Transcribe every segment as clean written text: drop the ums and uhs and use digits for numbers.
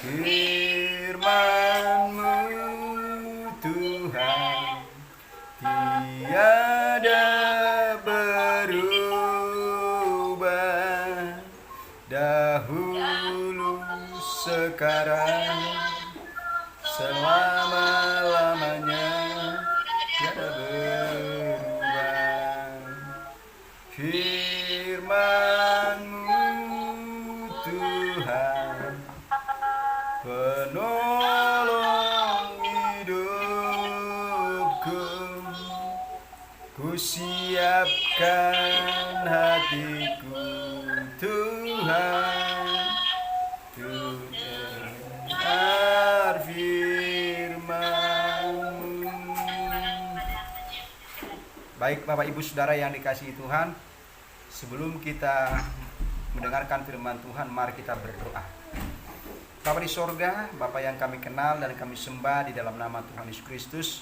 Firman-Mu Tuhan tiada berubah, dahulu, sekarang, selama-lamanya tiada berubah. Firman-Mu Tuhan, penolong hidupku, ku siapkan hatiku Tuhan, untuk dengar firman-Mu. Baik Bapak Ibu Saudara yang dikasihi Tuhan, sebelum kita mendengarkan firman Tuhan, mari kita berdoa. Bapa di sorga, Bapa yang kami kenal dan kami sembah di dalam nama Tuhan Yesus Kristus,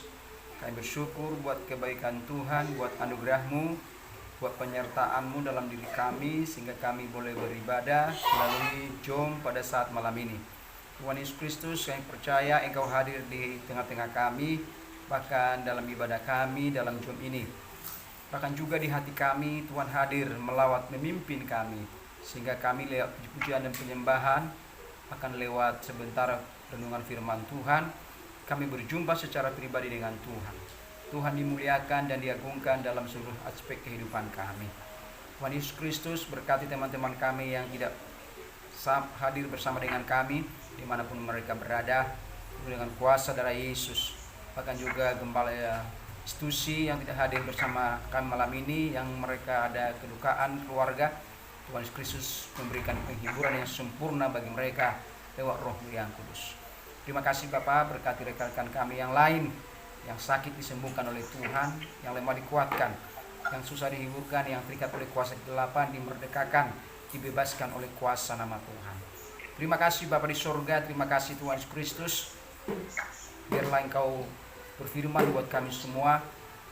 kami bersyukur buat kebaikan Tuhan, buat anugerah-Mu, buat penyertaan-Mu dalam diri kami, sehingga kami boleh beribadah melalui Zoom pada saat malam ini. Tuhan Yesus Kristus, kami percaya Engkau hadir di tengah-tengah kami, bahkan dalam ibadah kami, dalam Zoom ini. Bahkan juga di hati kami, Tuhan hadir melawat memimpin kami, sehingga kami lewat pujian dan penyembahan, akan lewat sebentar renungan firman Tuhan, kami berjumpa secara pribadi dengan Tuhan. Tuhan dimuliakan dan diagungkan dalam seluruh aspek kehidupan kami. Tuhan Yesus Kristus berkati teman-teman kami yang tidak hadir bersama dengan kami, dimanapun mereka berada, dengan kuasa darah Yesus. Bahkan juga gembala institusi yang tidak hadir bersama kami malam ini, yang mereka ada kedukaan keluarga, Tuhan Yesus Kristus memberikan penghiburan yang sempurna bagi mereka lewat Roh-Mu yang kudus. Terima kasih Bapak, berkati rekan-rekan kami yang lain, yang sakit disembuhkan oleh Tuhan, yang lemah dikuatkan, yang susah dihiburkan, yang terikat oleh kuasa kegelapan dimerdekakan, dibebaskan oleh kuasa nama Tuhan. Terima kasih Bapa di sorga, terima kasih Tuhan Yesus Kristus. Biarlah Engkau berfirman buat kami semua,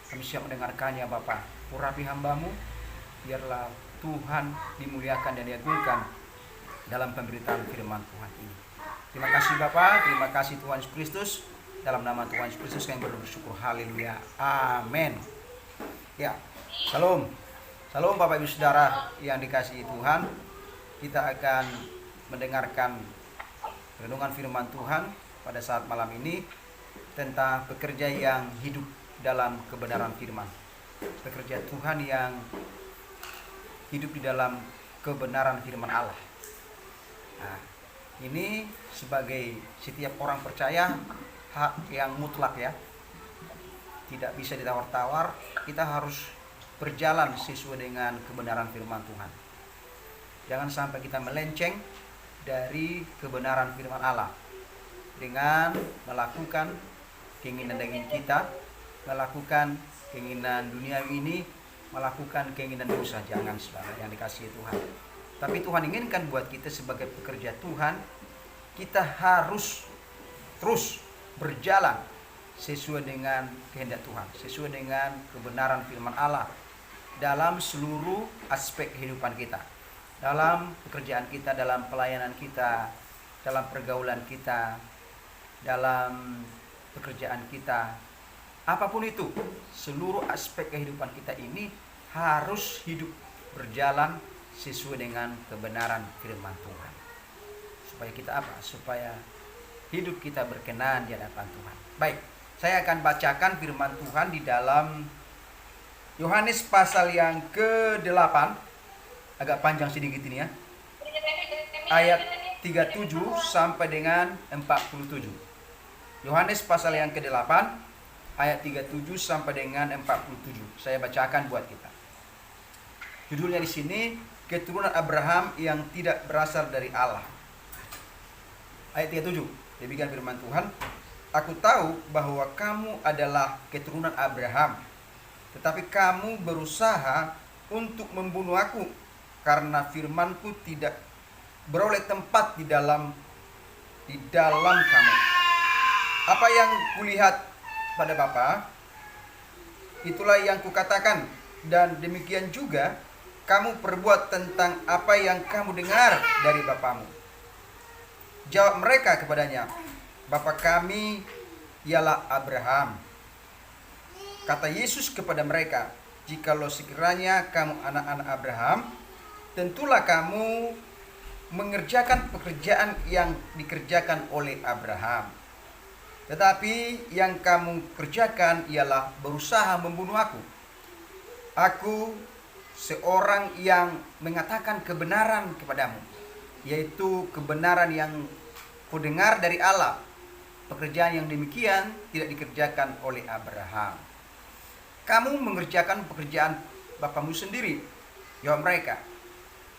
kami siap mendengarkannya Bapa. Urapi hamba-Mu, biarlah Tuhan dimuliakan dan diagungkan dalam pemberitaan firman Tuhan ini. Terima kasih Bapa, terima kasih Tuhan Yesus Kristus. Dalam nama Tuhan Yesus Kristus kami bersyukur. Haleluya. Amin. Ya, Shalom. Shalom Bapak Ibu Saudara yang dikasihi Tuhan. Kita akan mendengarkan renungan firman Tuhan pada saat malam ini tentang pekerja yang hidup dalam kebenaran firman. Pekerja Tuhan yang hidup di dalam kebenaran firman Allah. Nah, ini sebagai setiap orang percaya hak yang mutlak ya. Tidak bisa ditawar-tawar, kita harus berjalan sesuai dengan kebenaran firman Tuhan. Jangan sampai kita melenceng dari kebenaran firman Allah dengan melakukan keinginan daging kita, melakukan keinginan duniawi ini, melakukan keinginan dosa. Jangan saudara yang dikasihi Tuhan. Tapi Tuhan inginkan buat kita sebagai pekerja Tuhan, kita harus terus berjalan sesuai dengan kehendak Tuhan, sesuai dengan kebenaran firman Allah dalam seluruh aspek kehidupan kita, dalam pekerjaan kita, dalam pelayanan kita, dalam pergaulan kita, dalam pekerjaan kita, apapun itu, seluruh aspek kehidupan kita ini harus hidup berjalan sesuai dengan kebenaran firman Tuhan. Supaya kita apa? Supaya hidup kita berkenan di hadapan Tuhan. Baik, saya akan bacakan firman Tuhan di dalam Yohanes pasal yang ke-8. Agak panjang sedikit ini ya. Ayat 37 sampai dengan 47. Yohanes pasal yang ke-8 ayat 37 sampai dengan 47. Saya bacakan buat kita. Judulnya di sini, keturunan Abraham yang tidak berasal dari Allah. Ayat 37, demikian firman Tuhan. Aku tahu bahwa kamu adalah keturunan Abraham, tetapi kamu berusaha untuk membunuh aku, karena firmanku tidak beroleh tempat di dalam kamu. Apa yang kulihat pada Bapa, itulah yang kukatakan, dan demikian juga kamu perbuat tentang apa yang kamu dengar dari bapamu. Jawab mereka kepadanya, Bapa kami ialah Abraham. Kata Yesus kepada mereka, jikalau sekiranya kamu anak-anak Abraham, tentulah kamu mengerjakan pekerjaan yang dikerjakan oleh Abraham. Tetapi yang kamu kerjakan ialah berusaha membunuh aku. Aku seorang yang mengatakan kebenaran kepadamu, yaitu kebenaran yang kau dengar dari Allah. Pekerjaan yang demikian tidak dikerjakan oleh Abraham. Kamu mengerjakan pekerjaan bapamu sendiri. Jawab mereka,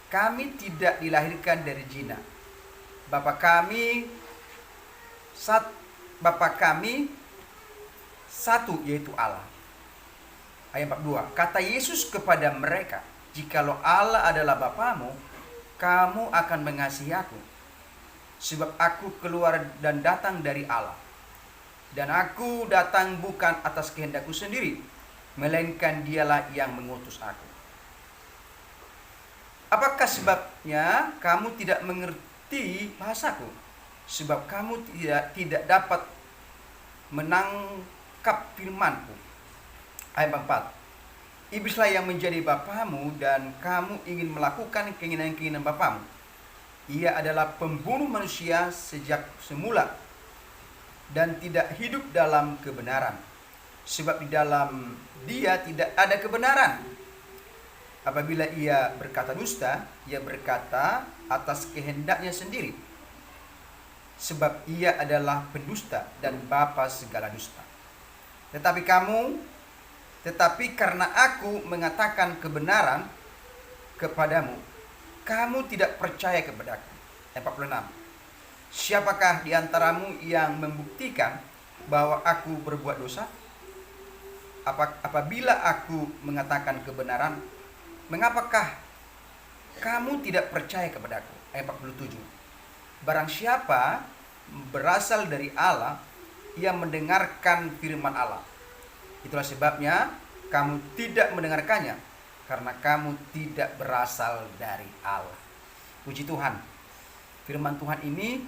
kami tidak dilahirkan dari zina. Bapa kami satu, yaitu Allah. Ayat 42. Kata Yesus kepada mereka, jikalau Allah adalah Bapamu, kamu akan mengasihi aku. Sebab aku keluar dan datang dari Allah. Dan aku datang bukan atas kehendakku sendiri, melainkan dialah yang mengutus aku. Apakah sebabnya kamu tidak mengerti bahasaku? Sebab kamu tidak dapat menangkap firmanku. Ayat 4. Iblislah yang menjadi bapamu dan kamu ingin melakukan keinginan-keinginan bapamu. Ia adalah pembunuh manusia sejak semula dan tidak hidup dalam kebenaran. Sebab di dalam dia tidak ada kebenaran. Apabila ia berkata dusta, ia berkata atas kehendaknya sendiri. Sebab ia adalah pendusta dan bapa segala dusta. Tetapi karena aku mengatakan kebenaran kepadamu, kamu tidak percaya kepadaku. 46. Siapakah di antaramu yang membuktikan bahwa aku berbuat dosa? Apabila aku mengatakan kebenaran, mengapakah kamu tidak percaya kepadaku? Ayat 47. Barang siapa berasal dari Allah, ia mendengarkan firman Allah. Itulah sebabnya kamu tidak mendengarkannya, karena kamu tidak berasal dari Allah. Puji Tuhan. Firman Tuhan ini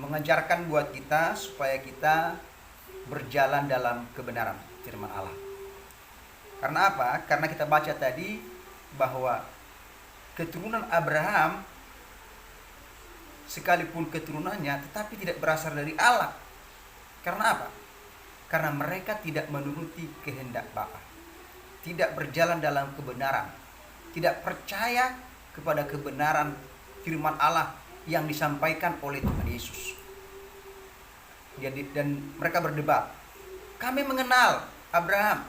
mengajarkan buat kita supaya kita berjalan dalam kebenaran firman Allah. Karena apa? Karena kita baca tadi bahwa keturunan Abraham sekalipun keturunannya tetapi tidak berasal dari Allah. Karena apa? Karena mereka tidak menuruti kehendak Bapa. Tidak berjalan dalam kebenaran, tidak percaya kepada kebenaran firman Allah yang disampaikan oleh Tuhan Yesus. Dan mereka berdebat, kami mengenal Abraham,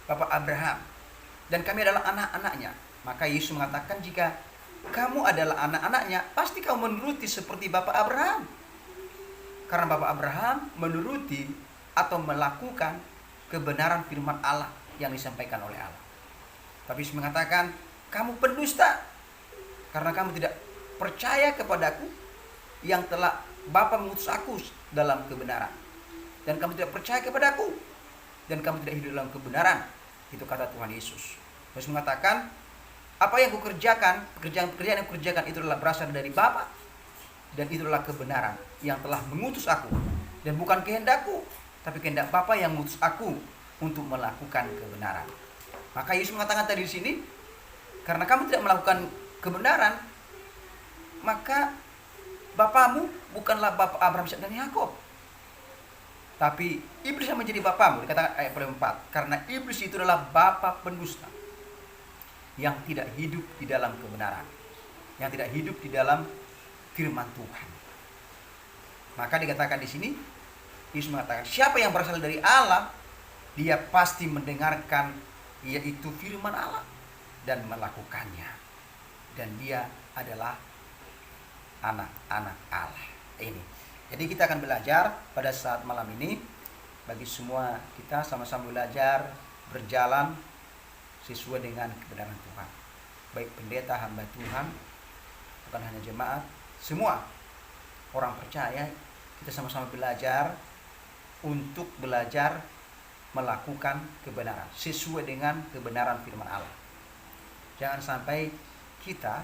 Bapak Abraham, dan kami adalah anak-anaknya. Maka Yesus mengatakan, jika kamu adalah anak-anaknya, pasti kamu menuruti seperti Bapak Abraham. Karena Bapak Abraham menuruti atau melakukan kebenaran firman Allah yang disampaikan oleh Allah. Tapi Yesus mengatakan, kamu pendusta, karena kamu tidak percaya kepadaku yang telah Bapa mengutus aku dalam kebenaran. Dan kamu tidak percaya kepadaku, dan kamu tidak hidup dalam kebenaran. Itu kata Tuhan Yesus. Yesus mengatakan, apa yang kukerjakan, pekerjaan-pekerjaan yang kukerjakan itu adalah berasal dari Bapa, dan itu adalah kebenaran yang telah mengutus aku. Dan bukan kehendakku, tapi kehendak Bapa yang mengutus aku untuk melakukan kebenaran. Maka Yesus mengatakan tadi di sini, karena kamu tidak melakukan kebenaran, maka bapamu bukanlah Bapa Abraham, Ishak dan Yakub, tapi iblis yang menjadi bapamu. Dikatakan ayat 4, karena iblis itu adalah bapa pendusta yang tidak hidup di dalam kebenaran, yang tidak hidup di dalam firman Tuhan. Maka dikatakan di sini, Yesus mengatakan, siapa yang berasal dari Allah, dia pasti mendengarkan yaitu firman Allah dan melakukannya. Dan dia adalah anak-anak Allah. Ini. Jadi kita akan belajar pada saat malam ini, bagi semua kita sama-sama belajar berjalan sesuai dengan kebenaran Tuhan. Baik pendeta, hamba Tuhan, bukan hanya jemaat, semua orang percaya, kita sama-sama belajar untuk belajar melakukan kebenaran sesuai dengan kebenaran firman Allah. Jangan sampai kita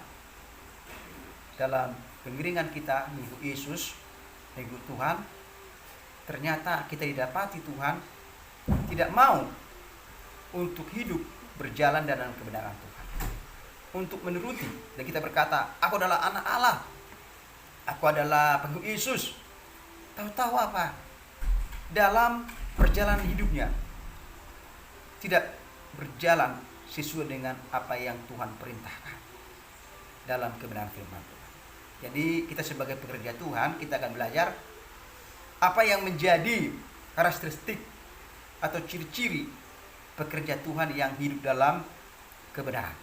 dalam pengiringan kita mengikut Yesus, mengikut Tuhan, ternyata kita didapati Tuhan tidak mau untuk hidup berjalan dalam kebenaran Tuhan, untuk menuruti, dan kita berkata, aku adalah anak Allah, aku adalah pengikut Yesus. Tahu-tahu apa? Dalam perjalanan hidupnya tidak berjalan sesuai dengan apa yang Tuhan perintahkan dalam kebenaran firman Tuhan. Jadi kita sebagai pekerja Tuhan, kita akan belajar apa yang menjadi karakteristik atau ciri-ciri pekerja Tuhan yang hidup dalam kebenaran.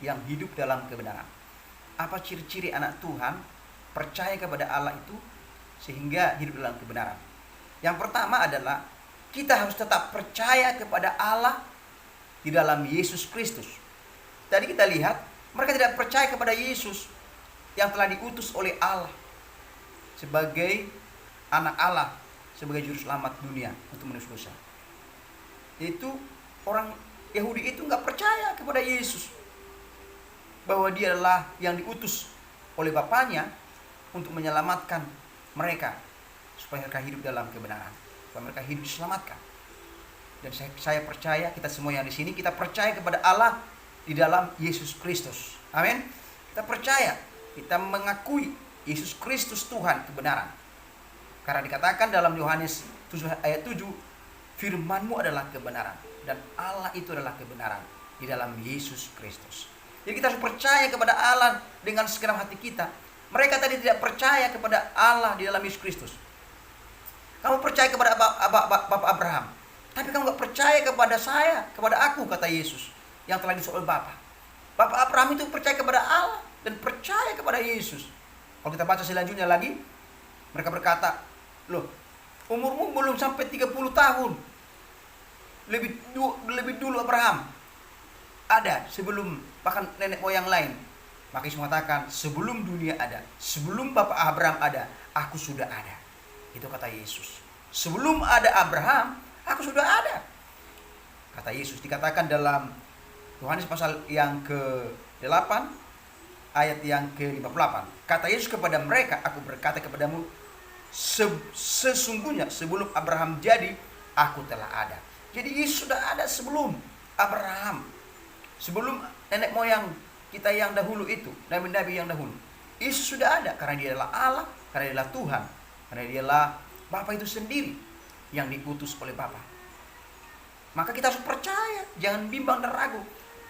Yang hidup dalam kebenaran. Apa ciri-ciri anak Tuhan percaya kepada Allah itu sehingga hidup dalam kebenaran? Yang pertama adalah kita harus tetap percaya kepada Allah di dalam Yesus Kristus. Tadi kita lihat mereka tidak percaya kepada Yesus yang telah diutus oleh Allah sebagai anak Allah, sebagai juru selamat dunia untuk menebus dosa. Itu orang Yahudi itu nggak percaya kepada Yesus, bahwa dia adalah yang diutus oleh Bapaknya untuk menyelamatkan mereka supaya mereka hidup dalam kebenaran, supaya mereka hidup diselamatkan. Dan saya percaya kita semua yang di sini kita percaya kepada Allah di dalam Yesus Kristus. Amin. Kita percaya, kita mengakui Yesus Kristus Tuhan kebenaran. Karena dikatakan dalam Yohanes 7 ayat 7, firman-Mu adalah kebenaran dan Allah itu adalah kebenaran di dalam Yesus Kristus. Jadi kita harus percaya kepada Allah dengan segenap hati kita. Mereka tadi tidak percaya kepada Allah di dalam Yesus Kristus. Kamu percaya kepada Bapak Abraham, tapi kamu gak percaya kepada saya, kepada aku, kata Yesus yang telah disuruh oleh Bapa. Bapak Abraham itu percaya kepada Allah dan percaya kepada Yesus. Kalau kita baca selanjutnya lagi, mereka berkata, loh, umurmu belum sampai 30 tahun. Lebih dulu Abraham ada, sebelum bahkan nenek moyang lain. Maka Yesus mengatakan, sebelum dunia ada, sebelum Bapak Abraham ada, aku sudah ada. Itu kata Yesus. Sebelum ada Abraham, aku sudah ada. Kata Yesus, dikatakan dalam Yohanes pasal yang ke-8 ayat yang ke-58. Kata Yesus kepada mereka, aku berkata kepadamu, sesungguhnya sebelum Abraham jadi, aku telah ada. Jadi Yesus sudah ada sebelum Abraham, sebelum nenek moyang kita yang dahulu itu, nabi-nabi yang dahulu. Yesus sudah ada karena dia adalah Allah, karena dia adalah Tuhan, karena dia adalah Bapa itu sendiri yang diutus oleh Bapa. Maka kita harus percaya, jangan bimbang dan ragu.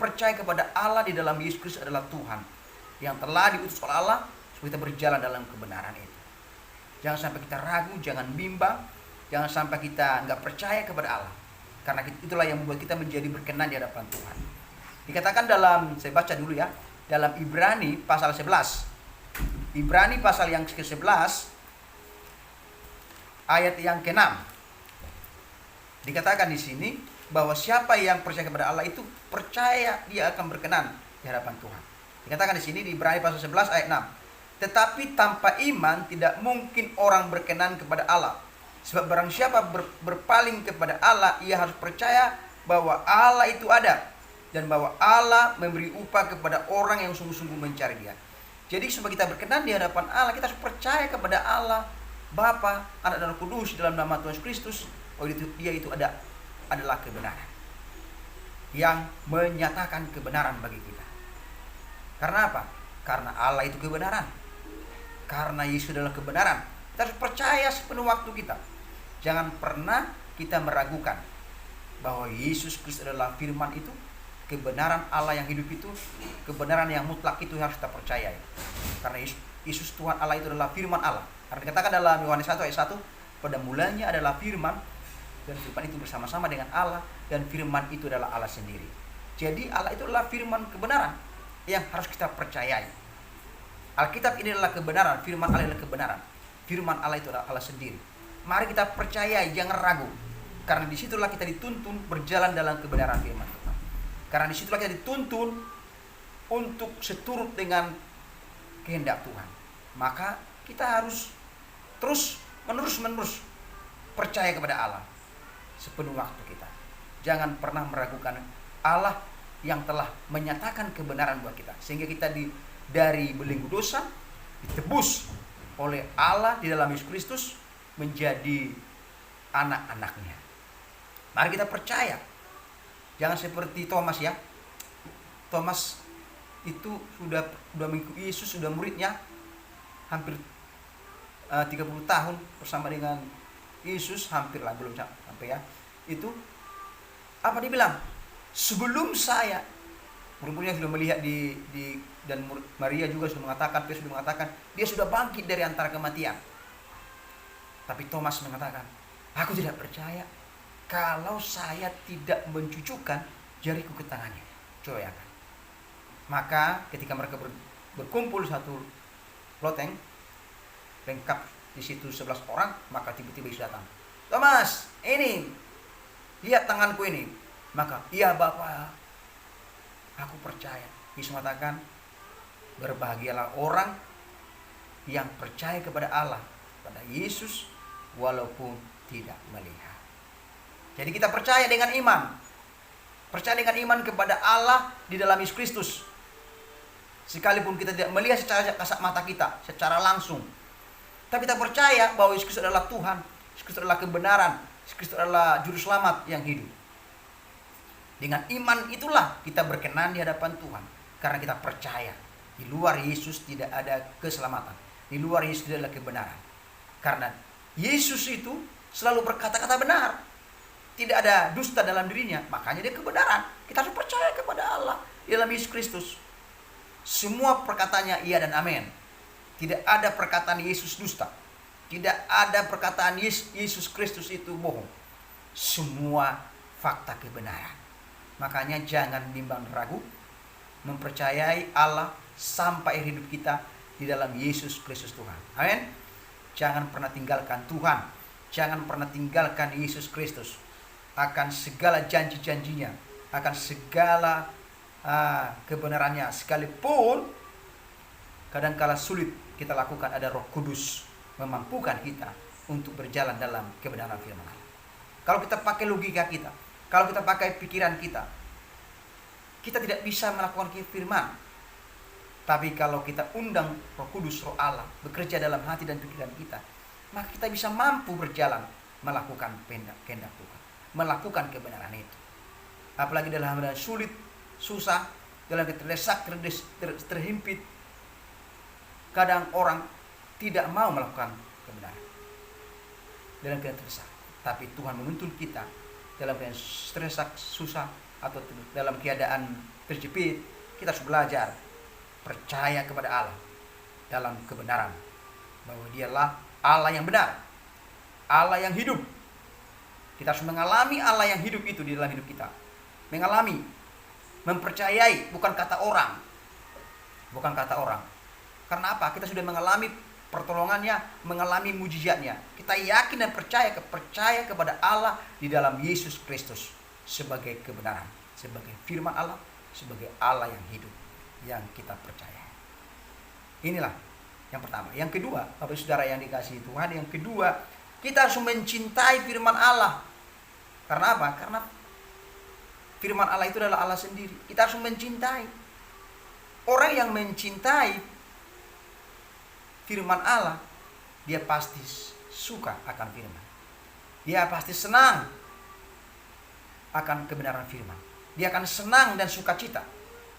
Percaya kepada Allah di dalam Yesus Kristus adalah Tuhan yang telah diutus oleh Allah supaya kita berjalan dalam kebenaran itu. Jangan sampai kita ragu, jangan bimbang, jangan sampai kita nggak percaya kepada Allah. Karena itulah yang membuat kita menjadi berkenan di hadapan Tuhan. Dikatakan dalam, saya baca dulu ya, dalam Ibrani pasal 11. Ibrani pasal yang ke-11 ayat yang ke-6. Dikatakan di sini bahwa siapa yang percaya kepada Allah itu percaya dia akan berkenan di hadapan Tuhan. Dikatakan di sini di Ibrani pasal 11 ayat 6. Tetapi tanpa iman tidak mungkin orang berkenan kepada Allah. Sebab barang siapa berpaling kepada Allah, ia harus percaya bahwa Allah itu ada dan bahwa Allah memberi upah kepada orang yang sungguh-sungguh mencari Dia. Jadi supaya kita berkenan di hadapan Allah, kita harus percaya kepada Allah, Bapa, Anak dan Roh Kudus dalam nama Tuhan Yesus Kristus. Oh, Dia itu adalah kebenaran yang menyatakan kebenaran bagi kita. Karena apa? Karena Allah itu kebenaran. Karena Yesus adalah kebenaran. Kita harus percaya sepenuh waktu kita. Jangan pernah kita meragukan bahwa Yesus Kristus adalah firman itu, kebenaran Allah yang hidup itu, kebenaran yang mutlak itu harus kita percayai. Karena Yesus Tuhan Allah itu adalah firman Allah. Karena dikatakan dalam Yohanes 1 ayat 1, pada mulanya adalah firman, dan firman itu bersama-sama dengan Allah, dan firman itu adalah Allah sendiri. Jadi Allah itu adalah firman kebenaran yang harus kita percayai. Alkitab ini adalah kebenaran, firman Allah adalah kebenaran. Firman Allah itu adalah Allah sendiri. Mari kita percayai, jangan ragu. Karena disitulah kita dituntun berjalan dalam kebenaran firman Tuhan. Karena disitulah kita dituntun untuk seturut dengan kehendak Tuhan. Maka kita harus terus menerus percaya kepada Allah sepenuh waktu kita. Jangan pernah meragukan Allah yang telah menyatakan kebenaran buat kita, sehingga kita dari belenggu dosa ditebus oleh Allah di dalam Yesus Kristus menjadi anak-anaknya. Mari kita percaya. Jangan seperti Thomas ya. Thomas itu sudah mengikuti Yesus, sudah muridnya hampir 30 tahun bersama dengan Yesus, hampir lah, belum sampai ya. Itu apa dia bilang? Sebelum saya, murid-muridnya sudah melihat dan Maria juga sudah mengatakan, dia sudah mengatakan dia sudah bangkit dari antara kematian. Tapi Thomas mengatakan, aku tidak percaya kalau saya tidak mencucukkan jariku ke tangannya. Coba ya kan. Maka ketika mereka berkumpul satu loteng, lengkap di situ 11 orang, maka tiba-tiba Yesus datang. Thomas, ini, lihat tanganku ini. Maka, iya Bapak, aku percaya. Yesus mengatakan, berbahagialah orang yang percaya kepada Allah, pada Yesus, walaupun tidak melihat. Jadi kita percaya dengan iman. Percaya dengan iman kepada Allah di dalam Yesus Kristus. Sekalipun kita tidak melihat secara kasat mata kita, secara langsung. Tapi kita percaya bahwa Yesus Kristus adalah Tuhan. Yesus Kristus adalah kebenaran. Yesus Kristus adalah juru selamat yang hidup. Dengan iman itulah kita berkenan di hadapan Tuhan. Karena kita percaya di luar Yesus tidak ada keselamatan. Di luar Yesus tidak ada kebenaran. Karena Yesus itu selalu berkata-kata benar. Tidak ada dusta dalam dirinya. Makanya dia kebenaran. Kita harus percaya kepada Allah di dalam Yesus Kristus. Semua perkataannya iya dan amin. Tidak ada perkataan Yesus dusta. Tidak ada perkataan Yesus Kristus itu bohong. Semua fakta kebenaran. Makanya jangan bimbang ragu mempercayai Allah sampai hidup kita di dalam Yesus Kristus Tuhan. Amin. Jangan pernah tinggalkan Tuhan. Jangan pernah tinggalkan Yesus Kristus. Akan segala janji-janjinya, akan segala kebenarannya, sekalipun kadangkala sulit kita lakukan, ada Roh Kudus memampukan kita untuk berjalan dalam kebenaran firman Allah. Kalau kita pakai logika kita, kalau kita pakai pikiran kita, kita tidak bisa melakukan firman. Tapi kalau kita undang Roh Kudus, Roh Allah bekerja dalam hati dan pikiran kita, maka kita bisa mampu berjalan melakukan kehendak Tuhan, melakukan kebenaran itu. Apalagi dalam hal sulit, susah, dalam terdesak, terhimpit, kadang orang tidak mau melakukan kebenaran dalam keadaan terdesak. Tapi Tuhan menuntun kita dalam keadaan terdesak, susah, atau dalam keadaan terjepit. Kita harus belajar percaya kepada Allah dalam kebenaran, bahwa dialah Allah yang benar, Allah yang hidup. Kita harus mengalami Allah yang hidup itu di dalam hidup kita. Mengalami, mempercayai, bukan kata orang. Bukan kata orang. Karena apa? Kita sudah mengalami pertolongannya, mengalami mujizatnya. Kita yakin dan percaya kepada Allah di dalam Yesus Kristus sebagai kebenaran, sebagai firman Allah, sebagai Allah yang hidup yang kita percaya. Inilah yang pertama. Yang kedua, Bapak Saudara yang dikasihi Tuhan, yang kedua, kita harus mencintai firman Allah. Karena apa? Karena firman Allah itu adalah Allah sendiri. Kita harus mencintai. Orang yang mencintai firman Allah, dia pasti suka akan firman. Dia pasti senang akan kebenaran firman. Dia akan senang dan sukacita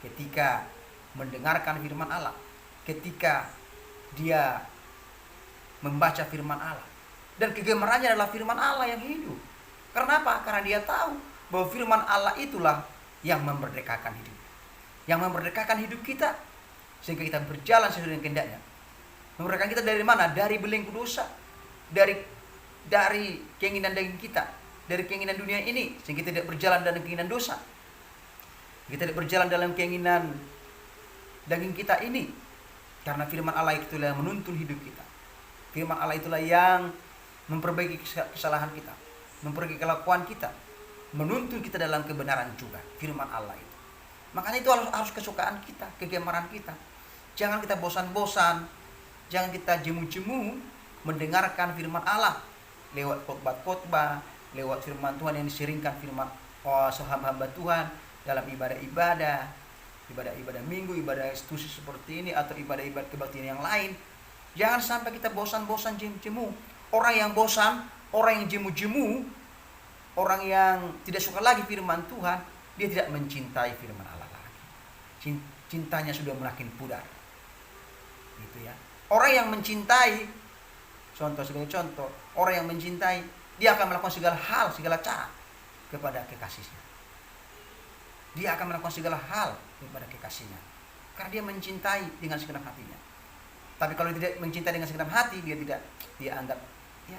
ketika mendengarkan firman Allah, ketika dia membaca firman Allah. Dan kegemarannya adalah firman Allah yang hidup. Karena apa? Karena dia tahu bahwa firman Allah itulah yang memerdekakan hidup. Yang memerdekakan hidup kita sehingga kita berjalan sesuai dengan kehendaknya. Memerdekakan kita dari mana? Dari belenggu dosa. Dari keinginan daging kita, dari keinginan dunia ini, sehingga kita tidak berjalan dalam keinginan dosa. Kita tidak berjalan dalam keinginan daging kita ini. Karena firman Allah itulah yang menuntun hidup kita. Firman Allah itulah yang memperbaiki kesalahan kita, memperbaiki kelakuan kita, menuntun kita dalam kebenaran juga. Firman Allah itu. Makanya itu harus kesukaan kita, kegemaran kita. Jangan kita bosan-bosan, jangan kita jemu-jemu mendengarkan firman Allah lewat khotbah-khotbah, lewat firman Tuhan yang diseringkan firman hamba Tuhan dalam ibadah-ibadah minggu, ibadah institusi seperti ini, atau ibadah-ibadah kebaktian yang lain. Jangan sampai kita bosan-bosan jemu. Orang yang bosan, orang yang jemu-jemu, orang yang tidak suka lagi firman Tuhan, dia tidak mencintai firman Allah lagi. Cintanya sudah makin pudar. Gitu ya. Orang yang mencintai, sebagai contoh, orang yang mencintai, dia akan melakukan segala hal, segala cara kepada kekasihnya. Dia akan melakukan segala hal kepada kekasihnya. Karena dia mencintai dengan segenap hatinya. Tapi kalau tidak mencintai dengan segenap hati, dia anggap ya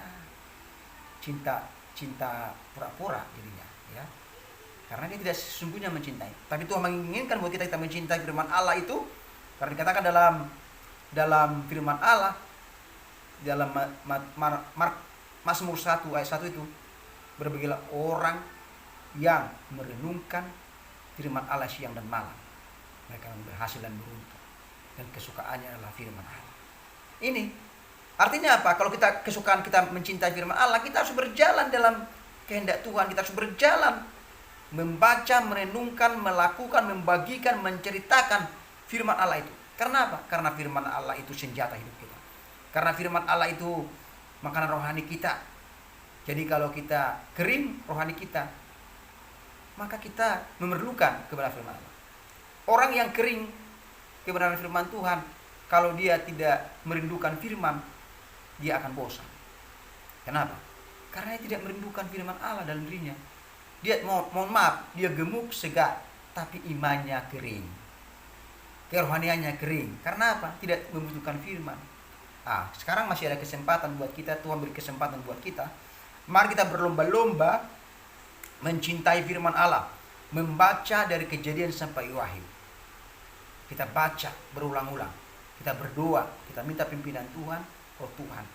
cinta pura-pura jadinya, ya. Karena dia tidak sesungguhnya mencintai. Tapi Tuhan menginginkan buat kita mencintai firman Allah itu, karena dikatakan dalam firman Allah dalam Mazmur 1 ayat 1 itu, berbahagialah orang yang merenungkan firman Allah siang dan malam. Mereka yang berhasil dan beruntung, dan kesukaannya adalah firman Allah. Ini artinya apa? Kalau kesukaan kita mencintai firman Allah, kita harus berjalan dalam kehendak Tuhan. Kita harus berjalan membaca, merenungkan, melakukan, membagikan, menceritakan firman Allah itu. Karena apa? Karena firman Allah itu senjata hidup kita. Karena firman Allah itu makanan rohani kita. Jadi kalau kita kering rohani kita, maka kita memerlukan kebenaran firman Allah. Orang yang kering kebenaran firman Tuhan, kalau dia tidak merindukan firman, dia akan bosan. Kenapa? Karena dia tidak merindukan firman Allah dalam dirinya. Dia mohon maaf, dia gemuk, segar, tapi imannya kering. Kerohaniannya kering. Karena apa? Tidak membutuhkan firman. Sekarang masih ada kesempatan buat kita. Tuhan beri kesempatan buat kita. Mari kita berlomba-lomba mencintai firman Allah, membaca dari Kejadian sampai Wahyu. Kita baca berulang-ulang, kita berdoa, kita minta pimpinan Tuhan. Oh Tuhan,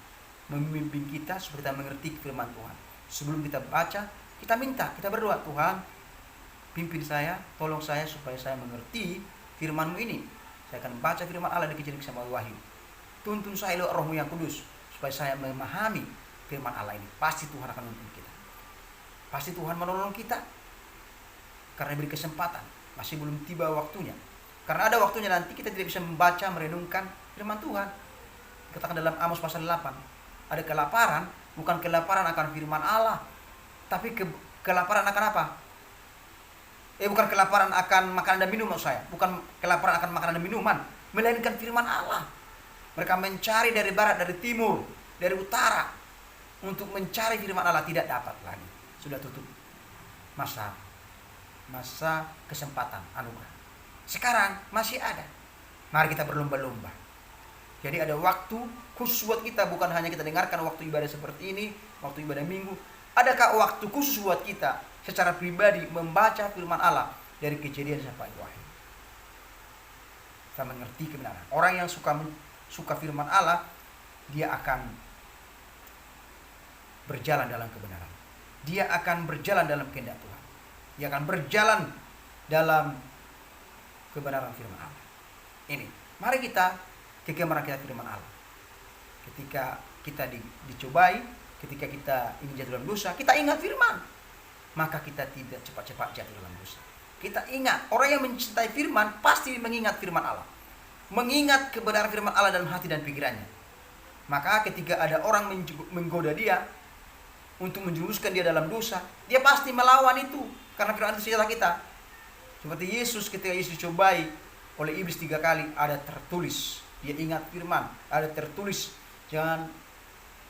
memimpin kita supaya kita mengerti firman Tuhan. Sebelum kita baca, kita minta, kita berdoa, Tuhan pimpin saya, tolong saya supaya saya mengerti firman-Mu ini. Saya akan baca firman Allah dari Kejadian sampai Wahyu. Tuntun saya lewat Roh-Mu yang kudus supaya saya memahami firman Allah ini. Pasti Tuhan akan menuntun kita. Pasti Tuhan menolong kita. Karena beri kesempatan, masih belum tiba waktunya. Karena ada waktunya nanti kita tidak bisa membaca, merenungkan firman Tuhan. Katakan dalam Amos pasal 8, ada kelaparan, bukan kelaparan akan firman Allah, tapi kelaparan akan apa? Bukan kelaparan akan makanan dan minuman saya. Bukan kelaparan akan makanan dan minuman, melainkan firman Allah. Mereka mencari dari barat, dari timur, dari utara, untuk mencari firman Allah, tidak dapat lagi. Sudah tutup masa kesempatan anugerah. Sekarang masih ada. Mari kita berlomba-lomba. Jadi ada waktu khusus buat kita, bukan hanya kita dengarkan waktu ibadah seperti ini, waktu ibadah minggu. Adakah waktu khusus buat kita secara pribadi membaca firman Allah dari Kejadian sampai Wahyu? Kita mengerti kebenaran. Orang yang suka firman Allah, dia akan berjalan dalam kebenaran. Dia akan berjalan dalam kehendak Tuhan. Dia akan berjalan dalam kebenaran firman Allah. Ini, mari kita kegemaran kita firman Allah. Ketika kita dicobai, ketika kita ingin jatuh dalam dosa, kita ingat firman. Maka kita tidak cepat-cepat jatuh dalam dosa. Kita ingat, orang yang mencintai firman pasti mengingat firman Allah. Mengingat kebenaran firman Allah dalam hati dan pikirannya. Maka ketika ada orang menggoda dia untuk menjerumuskan dia dalam dosa, dia pasti melawan itu. Karena firman itu senjata kita. Seperti Yesus, ketika Yesus dicobai oleh iblis 3 kali, ada tertulis. Dia ingat firman, ada tertulis, jangan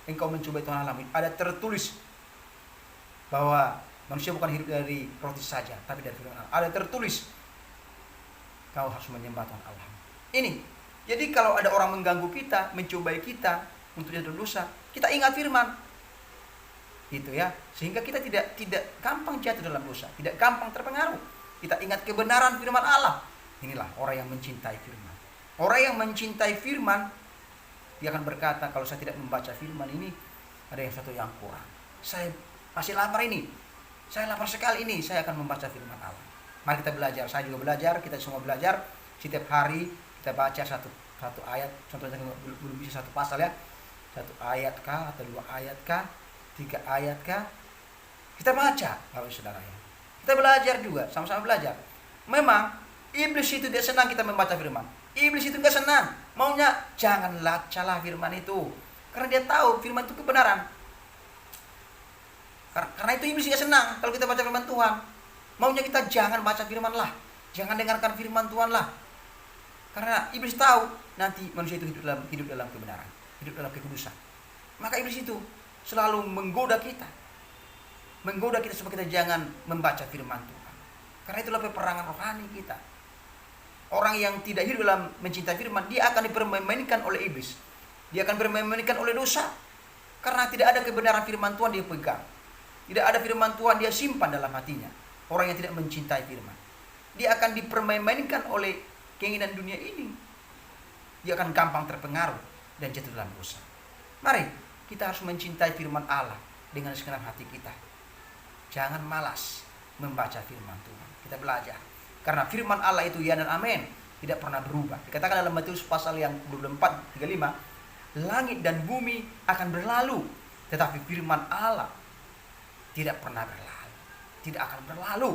engkau mencobai Tuhan Allah. Ada tertulis bahwa manusia bukan hidup dari roti saja, tapi dari firman Allah. Ada tertulis, kau harus menyembah Tuhan Allah. Ini, jadi kalau ada orang mengganggu kita, mencobai kita untuk jatuh dosa, kita ingat firman. Gitu ya, sehingga kita tidak gampang jatuh dalam dosa, tidak gampang terpengaruh. Kita ingat kebenaran firman Allah. Inilah orang yang mencintai firman. Orang yang mencintai firman, dia akan berkata, kalau saya tidak membaca firman ini, ada yang satu yang kurang. Saya masih lapar ini. Saya lapar sekali ini, saya akan membaca firman Allah. Mari kita belajar, saya juga belajar, kita semua belajar. Setiap hari kita baca satu ayat, contohnya belum bisa satu pasal ya. 1 ayat kah, atau 2 ayat kah, 3 ayat kah. Kita baca, Bapak Saudara ya. Kita belajar juga, sama-sama belajar. Memang iblis itu tidak senang kita membaca firman. Iblis itu gak senang Maunya janganlah calah firman itu. Karena dia tahu firman itu kebenaran. Karena itu iblis gak senang kalau kita baca firman Tuhan. Maunya kita jangan baca firman lah. Jangan dengarkan firman Tuhan lah. Karena iblis tahu nanti manusia itu hidup dalam kebenaran, hidup dalam kekudusan. Maka iblis itu selalu menggoda kita. Menggoda kita supaya kita jangan membaca firman Tuhan. Karena itulah peperangan rohani kita. Orang yang tidak hidup dalam mencintai firman, dia akan dipermainkan oleh iblis. Dia akan dipermainkan oleh dosa. Karena tidak ada kebenaran firman Tuhan dia pegang. Tidak ada firman Tuhan dia simpan dalam hatinya. Orang yang tidak mencintai firman, dia akan dipermainkan oleh keinginan dunia ini. Dia akan gampang terpengaruh dan jatuh dalam dosa. Mari kita harus mencintai firman Allah dengan segenap hati kita. Jangan malas membaca firman Tuhan. Kita belajar. Karena firman Allah itu ya dan amin, tidak pernah berubah. Dikatakan dalam Matius pasal yang 24:35, langit dan bumi akan berlalu, tetapi firman Allah tidak pernah berlalu, tidak akan berlalu.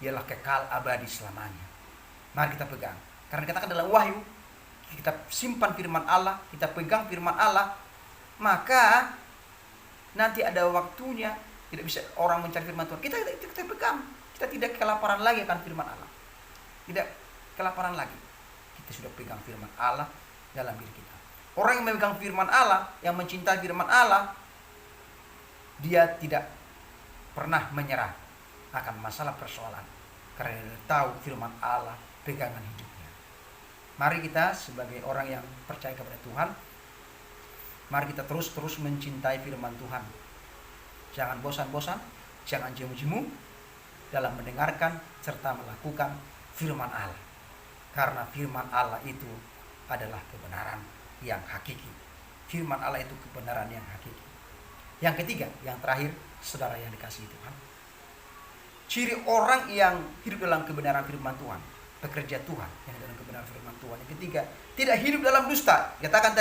Ialah kekal abadi selamanya. Mari kita pegang. Karena dikatakan dalam Wahyu, kita simpan firman Allah, kita pegang firman Allah, maka nanti ada waktunya tidak bisa orang mencari firman Tuhan. Kita pegang. Kita tidak kelaparan lagi akan firman Allah. Tidak kelaparan lagi. Kita sudah pegang firman Allah dalam diri kita. Orang yang memegang firman Allah, yang mencintai firman Allah, dia tidak pernah menyerah akan masalah persoalan. Karena dia tahu firman Allah pegangan hidupnya. Mari kita sebagai orang yang percaya kepada Tuhan, mari kita terus mencintai firman Tuhan. Jangan bosan-bosan, jangan jemu-jemu dalam mendengarkan serta melakukan firman Allah. Karena firman Allah itu adalah kebenaran yang hakiki. Firman Allah itu kebenaran yang hakiki. Yang ketiga, yang terakhir, saudara yang dikasihi Tuhan, ciri orang yang hidup dalam kebenaran firman Tuhan, pekerja Tuhan yang dalam kebenaran firman Tuhan. Yang ketiga, tidak hidup dalam dusta. Dikatakan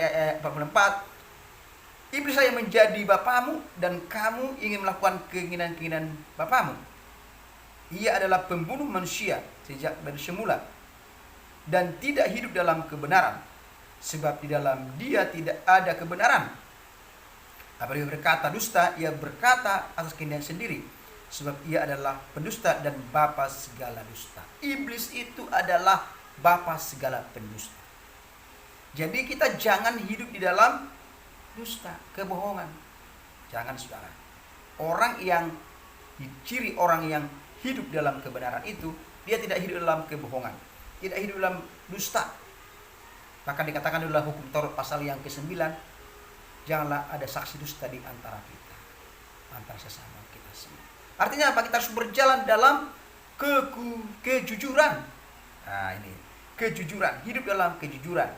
ayat 44, iblis saya menjadi bapamu dan kamu ingin melakukan keinginan-keinginan bapamu. Ia adalah pembunuh manusia sejak dari semula dan tidak hidup dalam kebenaran, sebab di dalam dia tidak ada kebenaran. Apabila berkata dusta, ia berkata atas keinginan sendiri, sebab ia adalah pendusta dan bapa segala dusta. Iblis itu adalah bapa segala pendusta. Jadi kita jangan hidup di dalam dusta, kebohongan. Jangan, saudara. Ciri orang yang hidup dalam kebenaran itu, dia tidak hidup dalam kebohongan, tidak hidup dalam dusta. Maka dikatakan dalam hukum Taurat pasal yang ke-9, janganlah ada saksi dusta di antara kita, antara sesama kita semua. Artinya apa? Kita harus berjalan dalam kejujuran. Nah ini, kejujuran, hidup dalam kejujuran.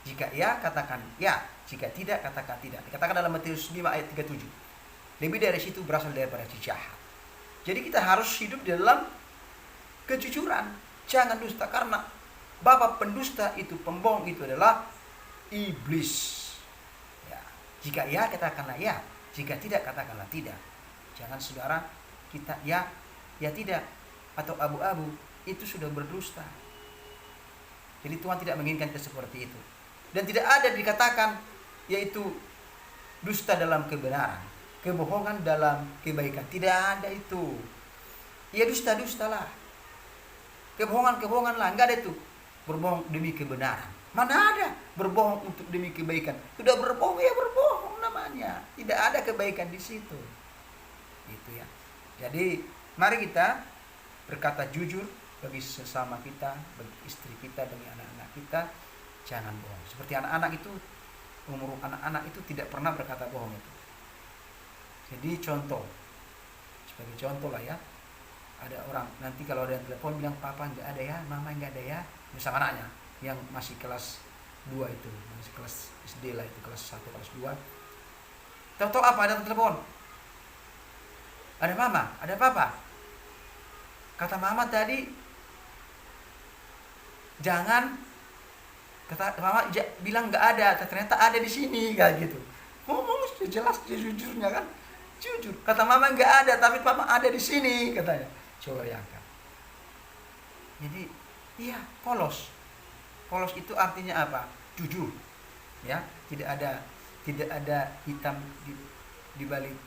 Jika ya, katakan ya. Jika tidak, katakan tidak. Dikatakan dalam Matius 5 ayat 37. Lebih dari situ berasal daripada si jahat. Jadi kita harus hidup dalam kejujuran. Jangan dusta, karena bapa pendusta itu, pembohong itu adalah iblis. Ya. Jika ya, katakanlah ya. Jika tidak, katakanlah tidak. Jangan, saudara, kita ya tidak, atau abu-abu, itu sudah berdusta. Jadi Tuhan tidak menginginkan kita seperti itu. Dan tidak ada dikatakan yaitu dusta dalam kebenaran, kebohongan dalam kebaikan. Tidak ada itu. Ya dusta-dustalah, kebohongan lah, enggak ada itu. Berbohong demi kebenaran. Mana ada berbohong untuk demi kebaikan? Sudah berbohong ya berbohong namanya. Tidak ada kebaikan di situ. Itu ya. Jadi mari kita berkata jujur bagi sesama kita, bagi istri kita, bagi anak-anak kita. Jangan bohong. Seperti anak-anak itu, umur anak-anak itu tidak pernah berkata bohong itu. Jadi contoh, sebagai contoh lah ya, ada orang nanti kalau ada yang telepon bilang papa nggak ada ya, mama nggak ada ya, misal anaknya yang masih kelas 2 itu, masih kelas SD lah itu, kelas 1, kelas 2. Tahu-tahu apa, ada telepon, ada mama, ada papa, kata mama tadi jangan, kata mama bilang nggak ada, ternyata ada di sini, kayak gitu. Ngomong jelas jujurnya kan, jujur. Kata mama nggak ada, tapi papa ada di sini, katanya. Coba bayangkan. Jadi iya, polos. Polos itu artinya apa? Jujur. Ya, tidak ada hitam di balik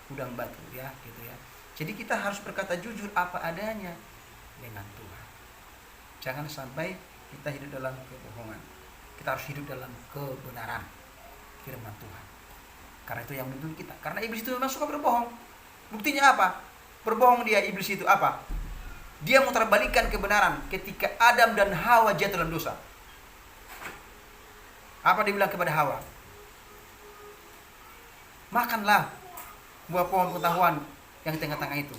udang batu, ya, gitu ya. Jadi kita harus berkata jujur apa adanya dengan Tuhan. Jangan sampai kita hidup dalam kebohongan. Kita harus hidup dalam kebenaran firman Tuhan. Karena itu yang menuntun kita. Karena iblis itu memang suka berbohong. Buktinya apa? Berbohong dia, iblis itu apa? Dia memutarbalikkan kebenaran ketika Adam dan Hawa jatuh dalam dosa. Apa dia bilang kepada Hawa? Makanlah buah pohon pengetahuan yang di tengah-tengah itu.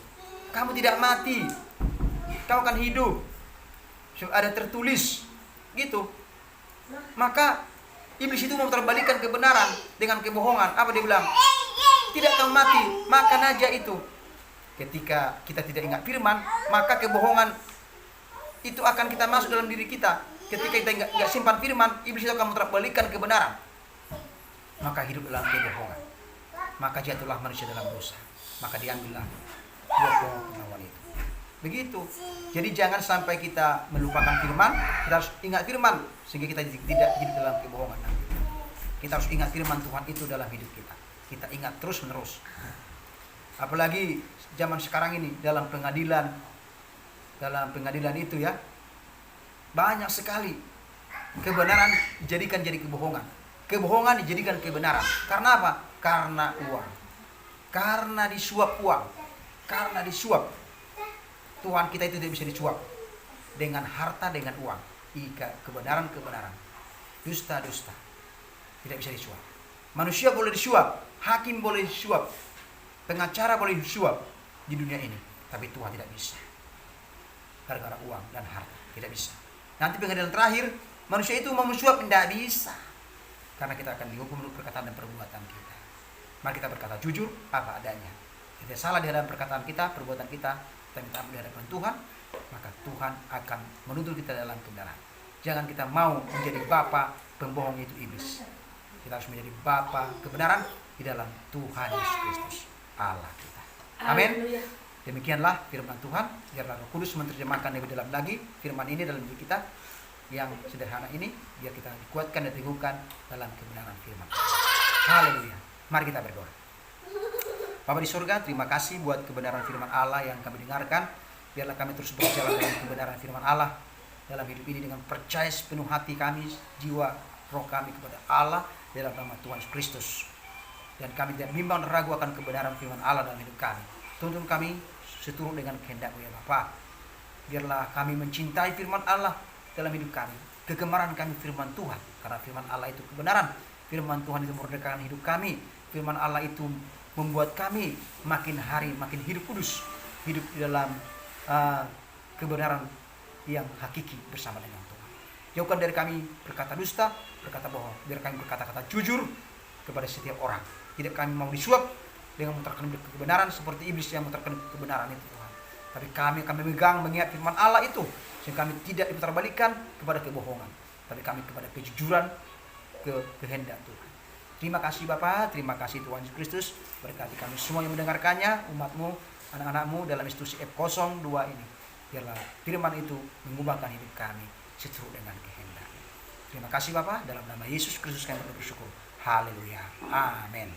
Kamu tidak mati. Kau akan hidup. Ada tertulis gitu. Maka iblis itu memutarbalikkan kebenaran dengan kebohongan. Apa dia bilang? Tidak akan mati, makan aja itu. Ketika kita tidak ingat firman, maka kebohongan itu akan kita masuk dalam diri kita. Ketika kita nggak simpan firman, iblis itu akan memutarbalikkan kebenaran. Maka hidup dalam kebohongan. Maka jatuhlah manusia dalam dosa. Maka diambillah buah pohon pengetahuan itu. Begitu. Jadi jangan sampai kita melupakan firman. Kita harus ingat firman sehingga kita tidak hidup dalam kebohongan. Kita harus ingat firman Tuhan itu dalam hidup kita. Kita ingat terus menerus. Apalagi zaman sekarang ini dalam pengadilan itu ya, banyak sekali kebenaran dijadikan jadi kebohongan. Kebohongan dijadikan kebenaran. Karena apa? Karena uang. Karena disuap uang. Karena disuap. Tuhan kita itu tidak bisa disuap. Dengan harta, dengan uang. Kebenaran. Dusta. Tidak bisa disuap. Manusia boleh disuap. Hakim boleh disuap. Pengacara boleh disuap di dunia ini. Tapi Tuhan tidak bisa. Gara-gara uang dan harta. Tidak bisa. Nanti pengadilan terakhir, manusia itu mau mensuap, tidak bisa. Karena kita akan dihukum untuk perkataan dan perbuatan kita. Mari kita berkata jujur apa adanya. Kita salah di dalam perkataan kita, perbuatan kita minta ampun di hadapan Tuhan, maka Tuhan akan menuntun kita dalam kebenaran. Jangan kita mau menjadi bapa pembohong itu iblis. Kita harus menjadi bapa kebenaran di dalam Tuhan Yesus Kristus Allah kita. Amin. Demikianlah firman Tuhan. Biarlah Roh Kudus menerjemahkan lebih dalam lagi firman ini dalam diri kita yang sederhana ini, biar kita dikuatkan dan teguhkan dalam kebenaran firman. Haleluya. Mari kita berdoa. Bapa di surga, terima kasih buat kebenaran firman Allah yang kami dengarkan. Biarlah kami terus berjalan dalam kebenaran firman Allah dalam hidup ini dengan percaya sepenuh hati kami, jiwa, roh kami kepada Allah dalam nama Tuhan Yesus Kristus. Dan kami tidak bimbang dan ragu akan kebenaran firman Allah dalam hidup kami. Tuntun kami seturut dengan kehendak-Mu ya Bapa. Biarlah kami mencintai firman Allah dalam hidup kami. Kegemaran kami firman Tuhan, karena firman Allah itu kebenaran. Firman Tuhan itu memerdekakan hidup kami. Firman Allah itu membuat kami makin hari makin hidup kudus, hidup di dalam kebenaran yang hakiki bersama dengan Tuhan. Jauhkan dari kami berkata dusta, berkata bohong. Biar kami berkata-kata jujur kepada setiap orang. Tidak kami mau disuap dengan memutarkan kebenaran seperti iblis yang memutarkan kebenaran itu Tuhan. Tapi kami akan memegang mengingat firman Allah itu, sehingga kami tidak diputarbalikkan kepada kebohongan, tapi kami kepada kejujuran, kehendak Tuhan. Terima kasih Bapa, terima kasih Tuhan Yesus Kristus. Berkati kami semua yang mendengarkannya, umat-Mu, anak-anak-Mu dalam institusi F02 ini. Biarlah firman itu mengubahkan hidup kami seturut dengan kehendak. Terima kasih Bapa, dalam nama Yesus Kristus kami bersyukur. Haleluya. Amin.